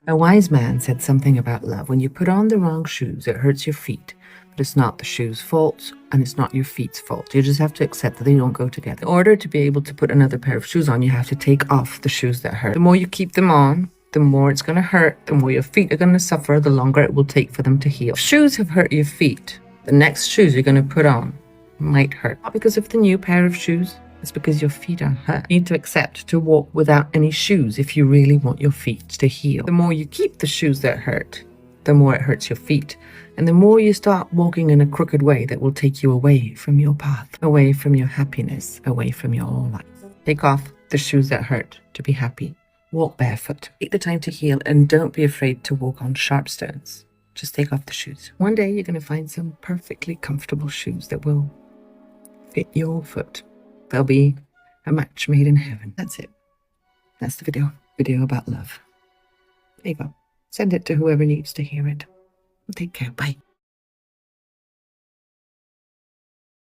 A wise man said something about love. When you put on the wrong shoes, it hurts your feet. But it's not the shoe's fault, and it's not your feet's fault. You just have to accept that they don't go together. In order to be able to put another pair of shoes on, you have to take off the shoes that hurt. The more you keep them on, the more it's going to hurt, the more your feet are going to suffer, the longer it will take for them to heal. If shoes have hurt your feet, the next shoes you're going to put on might hurt. Not because of the new pair of shoes, it's because your feet are hurt. You need to accept to walk without any shoes if you really want your feet to heal. The more you keep the shoes that hurt, the more it hurts your feet. And the more you start walking in a crooked way that will take you away from your path, away from your happiness, away from your life. Take off the shoes that hurt to be happy. Walk barefoot. Take the time to heal and don't be afraid to walk on sharp stones. Just take off the shoes. One day you're going to find some perfectly comfortable shoes that will fit your foot. They'll be a match made in heaven. That's it. That's the video about love. There you go. Send it to whoever needs to hear it. Take care. Bye.